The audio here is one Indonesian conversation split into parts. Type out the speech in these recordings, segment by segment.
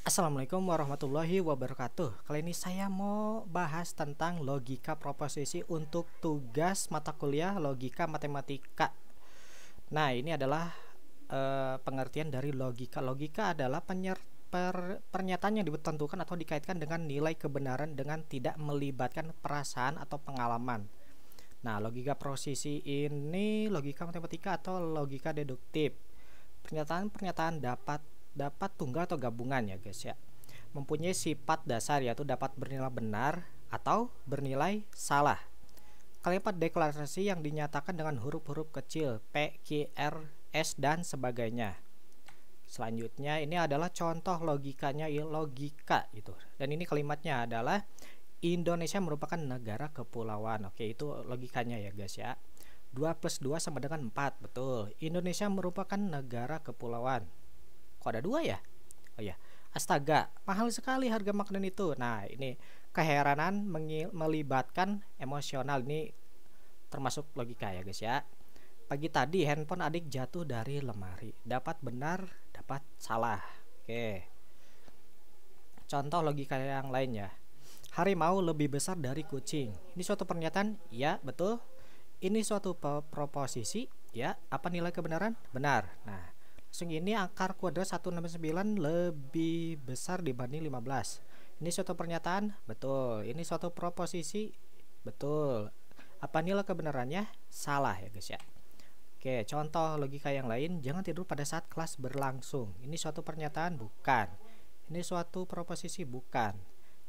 Assalamualaikum warahmatullahi wabarakatuh. Kali ini saya mau bahas tentang logika proposisi untuk tugas mata kuliah logika matematika. Nah, ini adalah pengertian dari logika. Logika adalah pernyataan yang ditentukan atau dikaitkan dengan nilai kebenaran dengan tidak melibatkan perasaan atau pengalaman. Nah, logika proposisi ini logika matematika atau logika deduktif. Pernyataan-pernyataan dapat tunggal atau gabungan ya guys ya, mempunyai sifat dasar yaitu dapat bernilai benar atau bernilai salah. Kalimat deklarasi yang dinyatakan dengan huruf-huruf kecil P, Q, R, S dan sebagainya. Selanjutnya ini adalah contoh logikanya, logika gitu. Dan ini kalimatnya adalah Indonesia merupakan negara kepulauan. Oke, itu logikanya ya guys ya. 2 plus 2 sama dengan 4, betul. Indonesia merupakan negara kepulauan. Kok ada 2 ya? Oh ya, astaga, mahal sekali harga makanan itu. Nah, ini keheranan melibatkan emosional. Ini termasuk logika ya guys ya. Pagi tadi handphone adik jatuh dari lemari. Dapat benar, dapat salah. Oke. Contoh logika yang lain ya. Harimau lebih besar dari kucing. Ini suatu pernyataan? Ya, betul. Ini suatu proposisi? Ya. Apa nilai kebenaran? Benar. Nah, langsung ini akar kuadrat 169 lebih besar dibanding 15. Ini suatu pernyataan? Betul. Ini suatu proposisi? Betul. Apa nilai kebenarannya? Salah ya guys ya. Oke, contoh logika yang lain, jangan tidur pada saat kelas berlangsung. Ini suatu pernyataan? Bukan. Ini suatu proposisi? Bukan.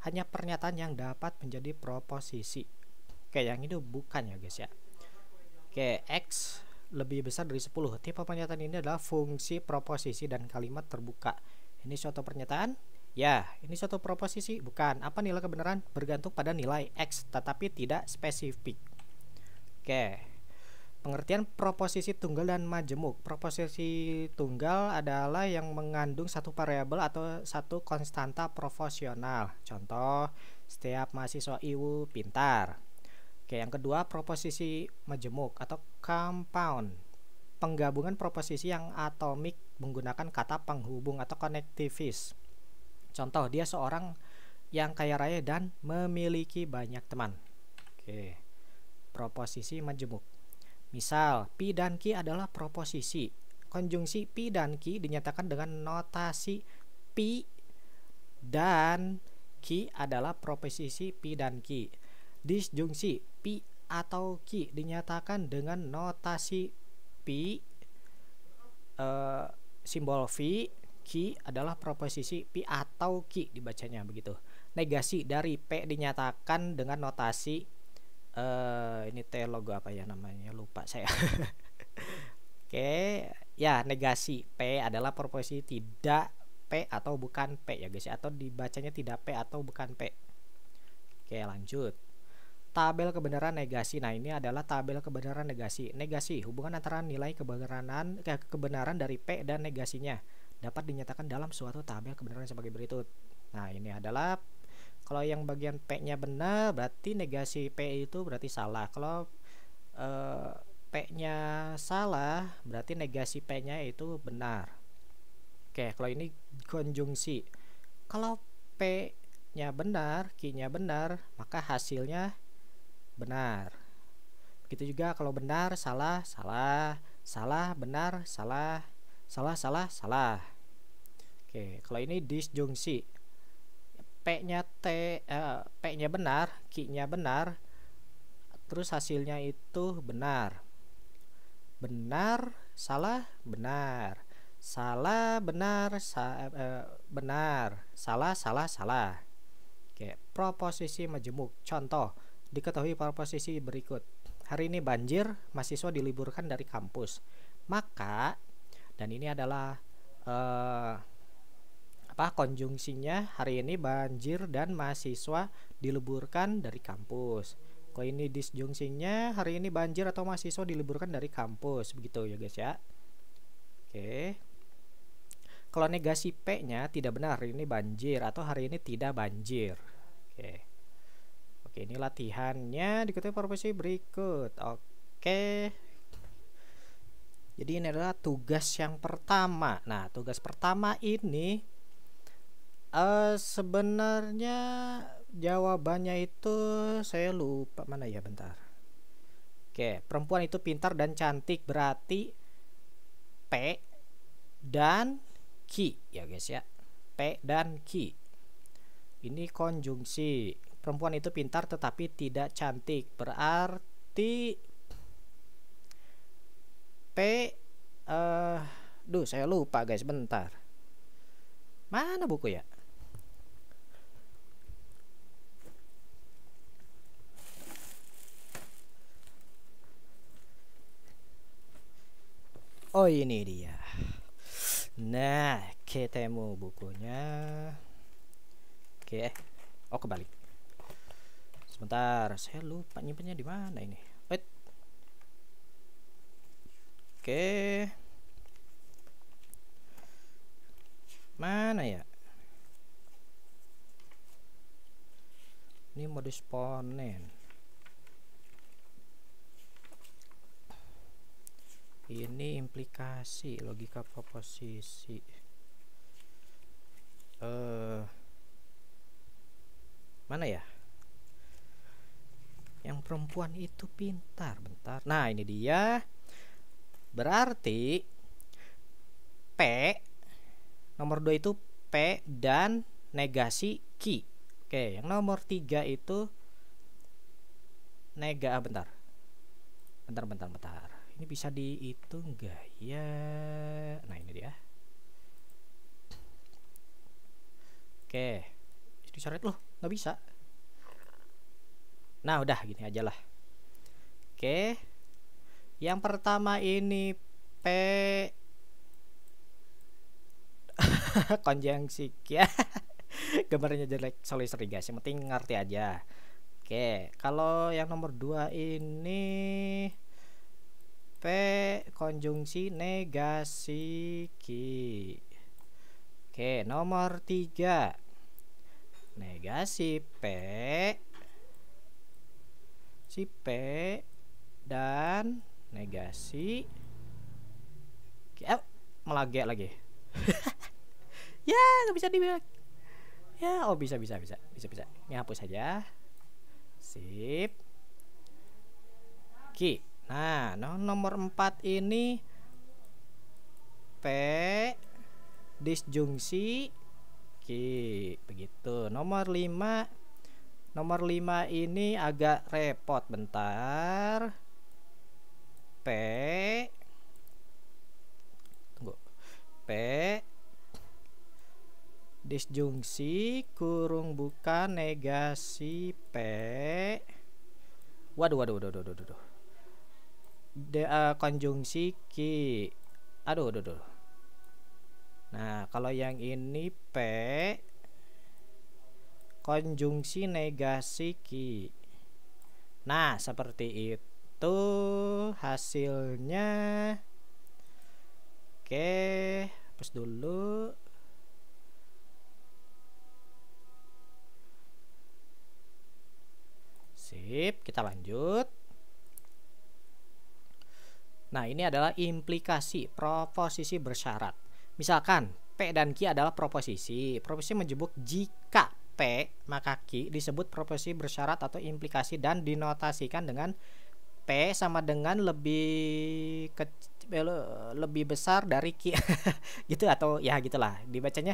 Hanya pernyataan yang dapat menjadi proposisi. Oke, yang ini bukan ya guys ya. Oke, X lebih besar dari 10. Tipe pernyataan ini adalah fungsi, proposisi, dan kalimat terbuka. Ini suatu pernyataan? Ya. Ini suatu proposisi? Bukan. Apa nilai kebenaran? Bergantung pada nilai X, tetapi tidak spesifik. Oke. Pengertian proposisi tunggal dan majemuk. Proposisi tunggal adalah yang mengandung satu variabel atau satu konstanta proporsional. Contoh, setiap mahasiswa IU pintar. Oke, yang kedua proposisi majemuk atau compound. Penggabungan proposisi yang atomik menggunakan kata penghubung atau konektivis. Contoh, dia seorang yang kaya raya dan memiliki banyak teman. Oke. Proposisi majemuk. Misal, pi dan ki adalah proposisi. Konjungsi pi dan ki dinyatakan dengan notasi pi dan ki adalah proposisi pi dan ki. Disjungsi pi atau ki dinyatakan dengan notasi pi, simbol v, ki adalah proposisi pi atau ki dibacanya begitu. Negasi dari p dinyatakan dengan notasi ini T logo apa ya namanya, lupa saya. Oke, ya negasi P adalah proposisi tidak P atau bukan P ya guys ya, atau dibacanya tidak P atau bukan P. Oke, lanjut. Tabel kebenaran negasi. Nah, ini adalah tabel kebenaran negasi. Negasi, hubungan antara nilai kebenaran dari P dan negasinya dapat dinyatakan dalam suatu tabel kebenaran sebagai berikut. Nah, ini adalah kalau yang bagian P-nya benar, berarti negasi P itu berarti salah. Kalau P-nya salah, berarti negasi P-nya itu benar. Oke, kalau ini konjungsi. Kalau P-nya benar, Q-nya benar, maka hasilnya benar. Begitu juga kalau benar, salah, salah, salah, benar, salah, salah, salah, salah. Oke, kalau ini disjungsi. P-nya benar, Q-nya benar, terus hasilnya itu benar. Benar, salah, benar. Salah, benar, benar. Salah, salah, salah. Oke, proposisi majemuk. Contoh, diketahui proposisi berikut. Hari ini banjir, mahasiswa diliburkan dari kampus. Maka, dan ini adalah konjungsinya, hari ini banjir dan mahasiswa diliburkan dari kampus. Kalau ini disjungsinya, hari ini banjir atau mahasiswa diliburkan dari kampus, begitu ya guys ya. Oke. Kalau negasi P-nya tidak benar, hari ini banjir atau hari ini tidak banjir. Oke, ini latihannya diketahui proposisi berikut. Oke. Jadi ini adalah tugas yang pertama. Nah, tugas pertama ini Sebenarnya jawabannya itu saya lupa mana ya, bentar. Oke, perempuan itu pintar dan cantik, berarti P dan Ki ya guys ya. P dan Ki. Ini konjungsi. Perempuan itu pintar tetapi tidak cantik, berarti P saya lupa guys, bentar. Mana buku ya? Oh, ini dia. Nah, ketemu bukunya. Oke. Oh, kebalik. Sebentar, saya lupa nyimpennya di mana ini. Wait. Oke. Mana ya? Ini modus ponen. Ini implikasi logika proposisi. Mana ya? Yang perempuan itu pintar, bentar. Nah, ini dia. Berarti P nomor 2 itu P dan negasi Ki. Oke, yang nomor 3 itu bentar. Bentar. Ini bisa dihitung enggak ya? Nah, ini dia. Oke. Dicoret loh, nggak bisa. Nah, udah gini aja lah. Oke. Yang pertama ini P konjungsi ya. Gambarnya jelek, sorry guys. Yang penting ngerti aja. Oke, kalau yang nomor 2 ini P konjungsi negasi Ki. Oke, nomor 3 negasi P dan negasi Ki. Melagek lagi. Ya, nggak bisa dibilang. Ya, oh bisa. Ini hapus saja. Sip. Ki. Nah, nomor 4 ini P disjungsi Ki. Begitu. Nomor 5 ini agak repot, bentar. P disjungsi kurung buka negasi P. Waduh. Konjungsi Ki. Aduh. Nah, kalau yang ini P konjungsi negasi Ki. Nah, seperti itu hasilnya. Oke, hapus dulu. Sip, kita lanjut. Nah, ini adalah implikasi proposisi bersyarat. Misalkan P dan Q adalah proposisi. Proposisi menyebut jika P maka Q disebut proposisi bersyarat atau implikasi dan dinotasikan dengan P sama dengan lebih besar dari Q gitu, atau ya gitulah dibacanya,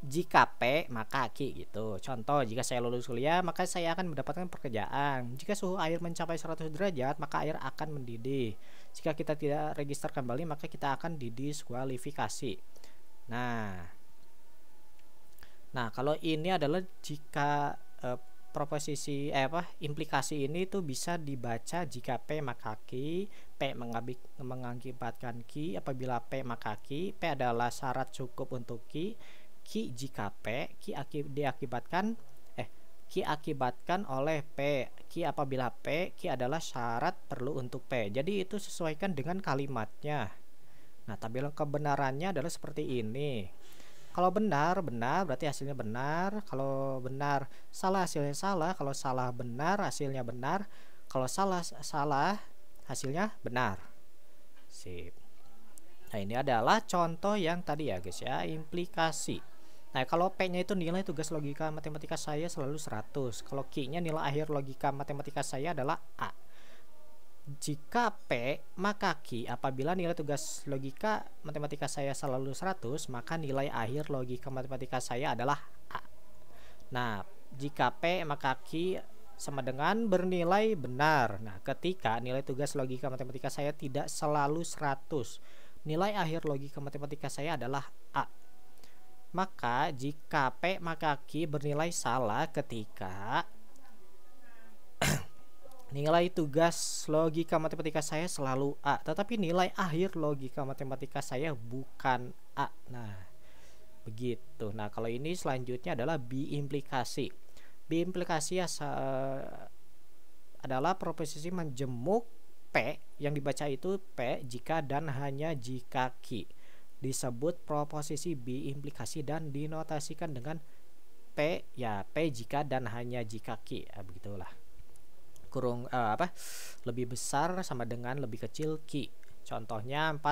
jika P maka Q gitu. Contoh, jika saya lulus kuliah maka saya akan mendapatkan pekerjaan. Jika suhu air mencapai 100 derajat maka air akan mendidih. Jika kita tidak register kembali maka kita akan didiskualifikasi. Nah, kalau ini adalah jika proposisi implikasi ini tuh bisa dibaca jika P maka Q, P mengakibatkan Q, apabila P maka Q, P adalah syarat cukup untuk Q, Q jika P, Q akibatkan oleh P, Q apabila P, Q adalah syarat perlu untuk P. Jadi itu sesuaikan dengan kalimatnya. Nah, tabel kebenarannya adalah seperti ini. Kalau benar berarti hasilnya benar. Kalau benar salah, hasilnya salah. Kalau salah benar, hasilnya benar. Kalau salah hasilnya benar. Sip. Nah, ini adalah contoh yang tadi ya guys ya, implikasi. Nah, kalau P-nya itu nilai tugas logika matematika saya selalu 100. Kalau Q-nya nilai akhir logika matematika saya adalah A. Jika P, maka Q. Apabila nilai tugas logika matematika saya selalu 100, maka nilai akhir logika matematika saya adalah A. Nah, jika P, maka Q sama dengan bernilai benar. Nah, ketika nilai tugas logika matematika saya tidak selalu 100, nilai akhir logika matematika saya adalah A. Maka jika P maka Q bernilai salah ketika nilai tugas logika matematika saya selalu A, tetapi nilai akhir logika matematika saya bukan A. Nah, begitu. Nah, kalau ini selanjutnya adalah biimplikasi. Biimplikasi adalah proposisi menjemuk P yang dibaca itu P jika dan hanya jika Q. Disebut proposisi biimplikasi dan dinotasikan dengan P, ya P jika dan hanya jika Q. Begitulah. Kurung lebih besar sama dengan lebih kecil Q. Contohnya 4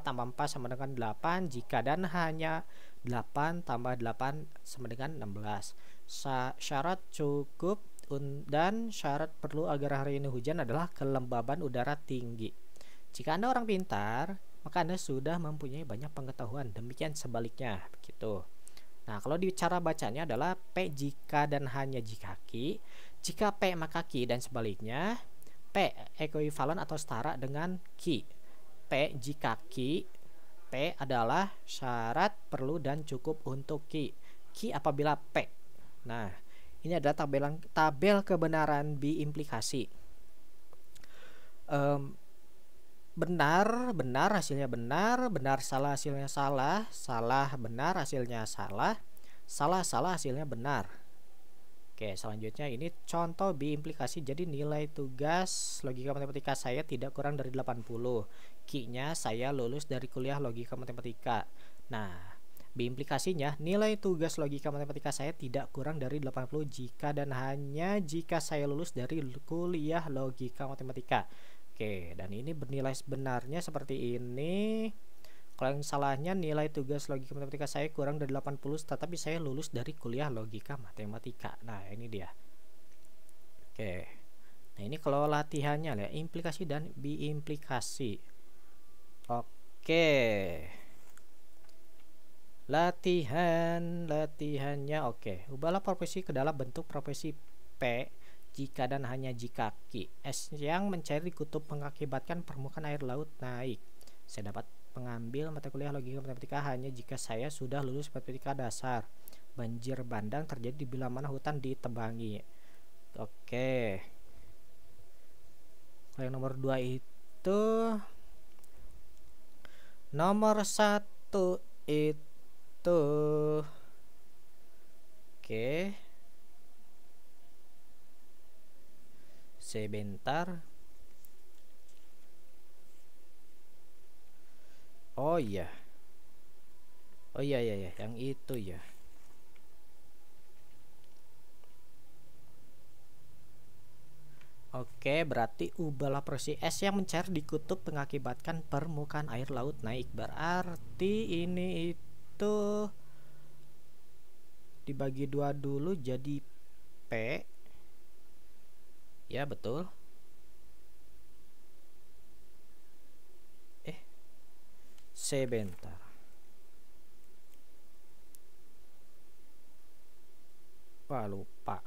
tambah 4 sama dengan 8 jika dan hanya 8 tambah 8 sama dengan 16. Syarat cukup dan syarat perlu agar hari ini hujan adalah kelembaban udara tinggi. Jika Anda orang pintar, maka Anda sudah mempunyai banyak pengetahuan. Demikian sebaliknya, begitu. Nah, kalau di cara bacanya adalah P jika dan hanya jika Q. Jika P maka Q dan sebaliknya. P ekuivalen atau setara dengan Q. P jika Q. P adalah syarat perlu dan cukup untuk Q. Q apabila P. Nah, ini adalah tabel kebenaran biimplikasi. Benar hasilnya benar salah hasilnya salah benar hasilnya salah hasilnya benar. Oke, selanjutnya ini contoh biimplikasi. Jadi nilai tugas logika matematika saya tidak kurang dari 80. Q-nya saya lulus dari kuliah logika matematika. Nah, biimplikasinya nilai tugas logika matematika saya tidak kurang dari 80 jika dan hanya jika saya lulus dari kuliah logika matematika. Oke, dan ini bernilai sebenarnya seperti ini. Kalau yang salahnya nilai tugas logika matematika saya kurang dari 80 tetapi saya lulus dari kuliah logika matematika. Nah, ini dia. Oke. Nah, ini kalau latihannya ya, implikasi dan biimplikasi. Oke. Latihannya oke. Ubahlah proporsi ke dalam bentuk proporsi P jika dan hanya jika Q. Es yang mencair di kutub mengakibatkan permukaan air laut naik. Saya dapat mengambil mata kuliah logika matematika hanya jika saya sudah lulus matematika dasar. Banjir bandang terjadi di bila mana hutan ditebangi. Oke. Kalau yang nomor 2 itu, nomor 1 itu oke. Sebentar. Oh iya. Oh iya yang itu ya. Oke, berarti ubahlah proporsi es yang mencair di kutub mengakibatkan permukaan air laut naik. Berarti ini itu dibagi 2 dulu jadi P. Ya, betul. Sebentar. Wah, lupa.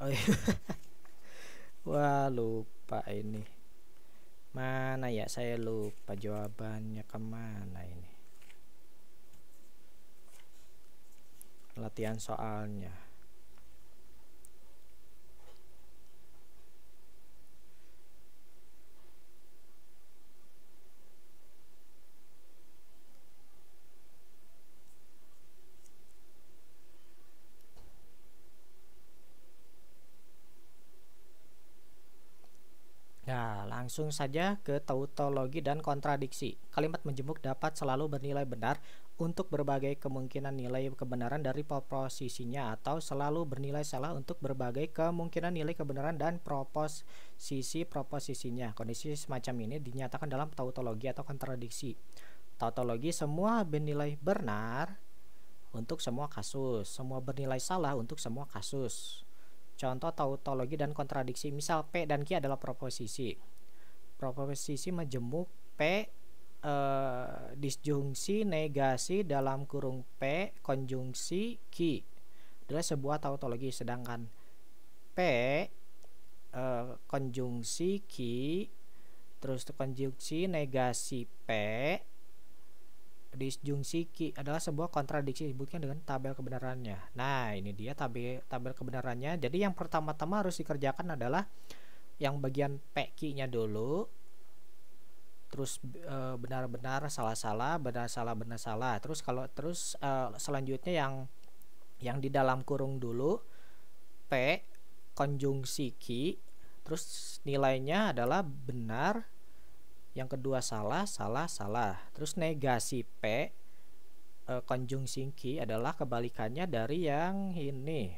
Wah, lupa ini. Mana ya, saya lupa jawabannya kemana ini. Latihan soalnya. Nah, langsung saja ke tautologi dan kontradiksi. Kalimat menjemuk dapat selalu bernilai benar untuk berbagai kemungkinan nilai kebenaran dari proposisinya atau selalu bernilai salah untuk berbagai kemungkinan nilai kebenaran dan proposisinya. Kondisi semacam ini dinyatakan dalam tautologi atau kontradiksi. Tautologi semua bernilai benar untuk semua kasus, semua bernilai salah untuk semua kasus. Contoh tautologi dan kontradiksi, misal P dan Q adalah proposisi. Proposisi majemuk P disjungsi negasi dalam kurung P konjungsi Q adalah sebuah tautologi, sedangkan P konjungsi Q terus konjungsi negasi P disjungsi Q adalah sebuah kontradiksi, disebutkan dengan tabel kebenarannya. Nah, ini dia tabel kebenarannya. Jadi yang pertama-tama harus dikerjakan adalah yang bagian PQ-nya dulu. Terus benar-benar salah-salah, benar-salah, benar-salah. Terus kalau selanjutnya yang di dalam kurung dulu P konjungsi Q, terus nilainya adalah benar. Yang kedua salah, salah, salah. Terus negasi P konjungsi Q adalah kebalikannya dari yang ini.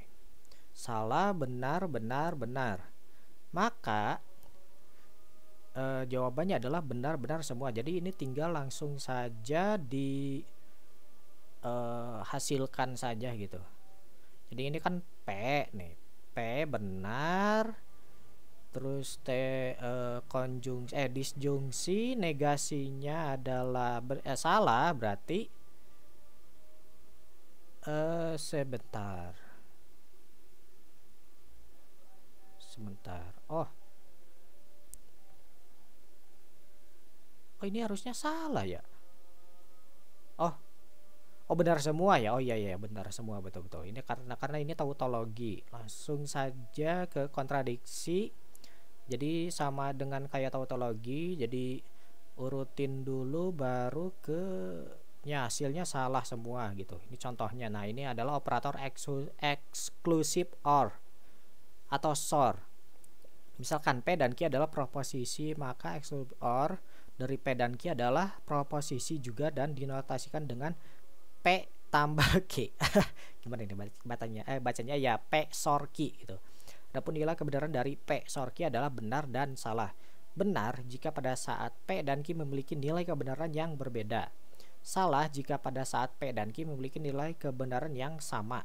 Salah, benar, benar, benar. Maka jawabannya adalah benar, benar semua. Jadi ini tinggal langsung saja hasilkan saja gitu. Jadi ini kan P nih. P benar. Terus disjungsi negasinya adalah salah, berarti sebentar. Oh ini harusnya salah ya. Oh benar semua ya. Oh iya benar semua, betul. Ini karena ini tautologi. Langsung saja ke kontradiksi. Jadi sama dengan kayak tautologi, jadi urutin dulu baru ke hasilnya salah semua gitu. Ini contohnya. Nah, ini adalah operator exclusive OR atau SOR. Misalkan P dan Q adalah proposisi, maka exclusive OR dari P dan Q adalah proposisi juga dan dinotasikan dengan P tambah Q. Gimana ini bacanya ya P SOR Q gitu. Adapun nilai kebenaran dari P SOR Q adalah benar dan salah. Benar jika pada saat P dan Q memiliki nilai kebenaran yang berbeda. Salah jika pada saat P dan Q memiliki nilai kebenaran yang sama.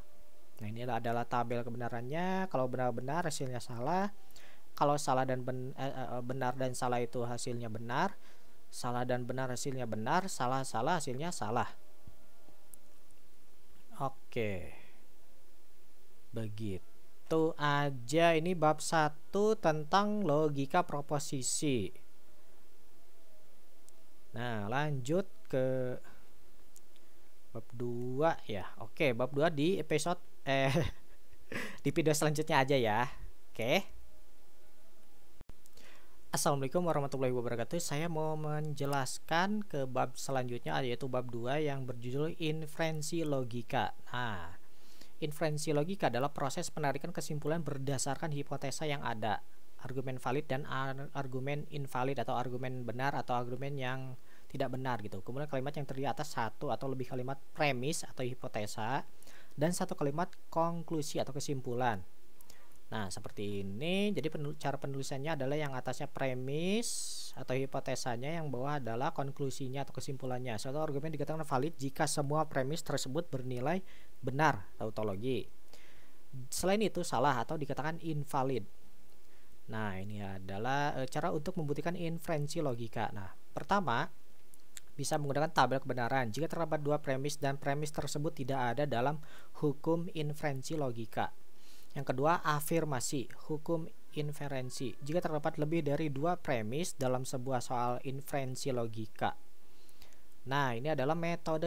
Nah, ini adalah tabel kebenarannya. Kalau benar-benar hasilnya salah. Kalau salah dan benar dan salah itu hasilnya benar. Salah dan benar hasilnya benar. Salah hasilnya salah. Oke. Begitu. Itu aja, ini bab 1 tentang logika proposisi. Nah, lanjut ke bab 2 ya. Oke, bab 2 di episode di video selanjutnya aja ya. Oke. Assalamualaikum warahmatullahi wabarakatuh. Saya mau menjelaskan ke bab selanjutnya, yaitu bab 2 yang berjudul inferensi logika. Nah, inferensi logika adalah proses penarikan kesimpulan berdasarkan hipotesa yang ada, argumen valid dan argumen invalid, atau argumen benar atau argumen yang tidak benar gitu. Kemudian kalimat yang terdiri atas satu atau lebih kalimat premis atau hipotesa dan satu kalimat konklusi atau kesimpulan. Nah, seperti ini. Jadi cara penulisannya adalah yang atasnya premis atau hipotesanya, yang bawah adalah konklusinya atau kesimpulannya. Suatu argumen dikatakan valid jika semua premis tersebut bernilai benar, tautologi. Selain itu salah atau dikatakan invalid. Nah, ini adalah cara untuk membuktikan inferensi logika. Nah, pertama, bisa menggunakan tabel kebenaran jika terdapat dua premis dan premis tersebut tidak ada dalam hukum inferensi logika. Yang kedua, afirmasi, hukum inferensi, jika terdapat lebih dari dua premis dalam sebuah soal inferensi logika. Nah, ini adalah metode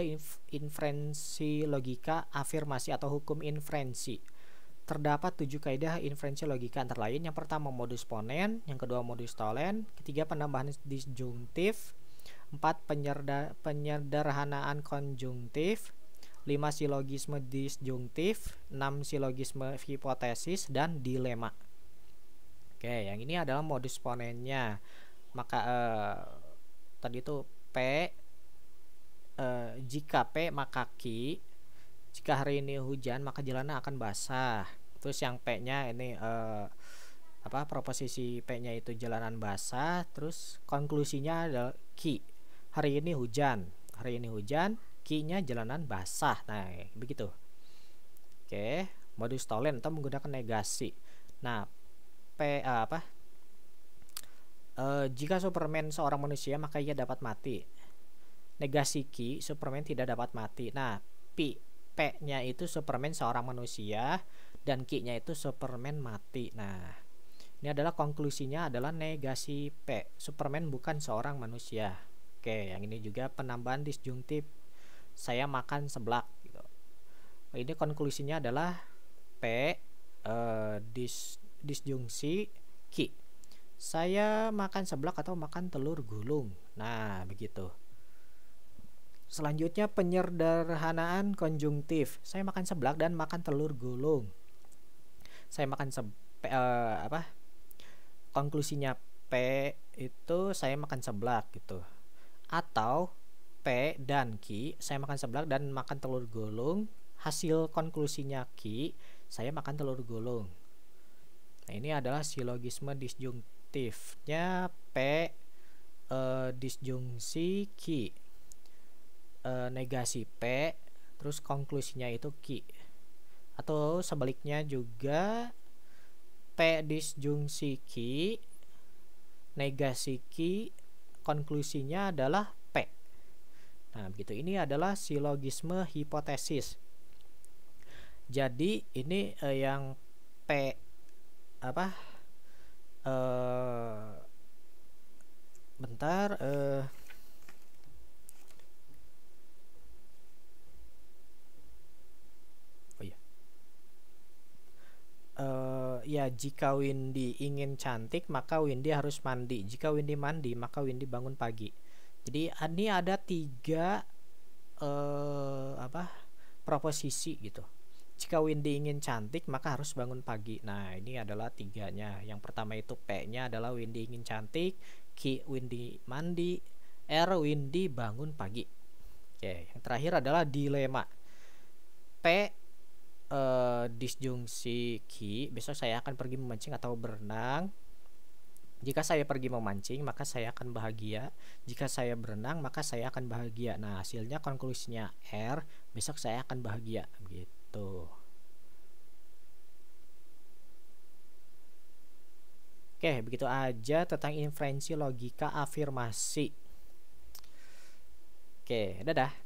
inferensi logika afirmasi atau hukum inferensi. Terdapat 7 kaidah inferensi logika, antara lain yang pertama modus ponen, yang kedua modus tollens, ketiga penambahan disjungtif, 4 penyederhanaan konjungtif, 5 silogisme disjungtif, 6 silogisme hipotesis, dan dilema. Oke, yang ini adalah modus ponennya. Maka tadi itu P, jika P maka Q. Jika hari ini hujan maka jalanan akan basah. Terus yang P nya ini proposisi P nya itu jalanan basah. Terus konklusinya adalah Q, hari ini hujan. Hari ini hujan, Ki-nya jalanan basah. Nah, begitu. Oke, modus tolen atau menggunakan negasi. Nah, jika Superman seorang manusia maka ia dapat mati. Negasi Ki, Superman tidak dapat mati. Nah, P-nya itu Superman seorang manusia dan Ki-nya itu Superman mati. Nah, ini adalah konklusinya adalah negasi P. Superman bukan seorang manusia. Oke, yang ini juga penambahan disjungtif. Saya makan seblak gitu. Ini konklusinya adalah P disjungsi Ki. Saya makan seblak atau makan telur gulung. Nah, begitu. Selanjutnya penyederhanaan konjungtif. Saya makan seblak dan makan telur gulung. Saya makan konklusinya P itu saya makan seblak gitu. Atau P dan Ki, saya makan seblak dan makan telur gulung. Hasil konklusinya Ki, saya makan telur gulung. Nah, ini adalah silogisme disjungtifnya P disjungsi Ki, negasi P, terus konklusinya itu Ki. Atau sebaliknya juga P disjungsi Ki, negasi Ki, konklusinya adalah P. Nah, begitu. Ini adalah silogisme hipotesis. Jadi ini yang P bentar ya, jika Windy ingin cantik maka Windy harus mandi. Jika Windy mandi maka Windy bangun pagi. Jadi ini ada 3 proposisi gitu. Jika Windy ingin cantik maka harus bangun pagi. Nah, ini adalah 3-nya. Yang pertama itu P-nya adalah Windy ingin cantik, Q Windy mandi, R Windy bangun pagi. Oke, yang terakhir adalah dilema. P disjungsi Q, besok saya akan pergi memancing atau berenang. Jika saya pergi memancing maka saya akan bahagia. Jika saya berenang maka saya akan bahagia. Nah, hasilnya konklusinya R, besok saya akan bahagia gitu. Oke, begitu aja tentang inferensi logika afirmasi. Oke, dadah.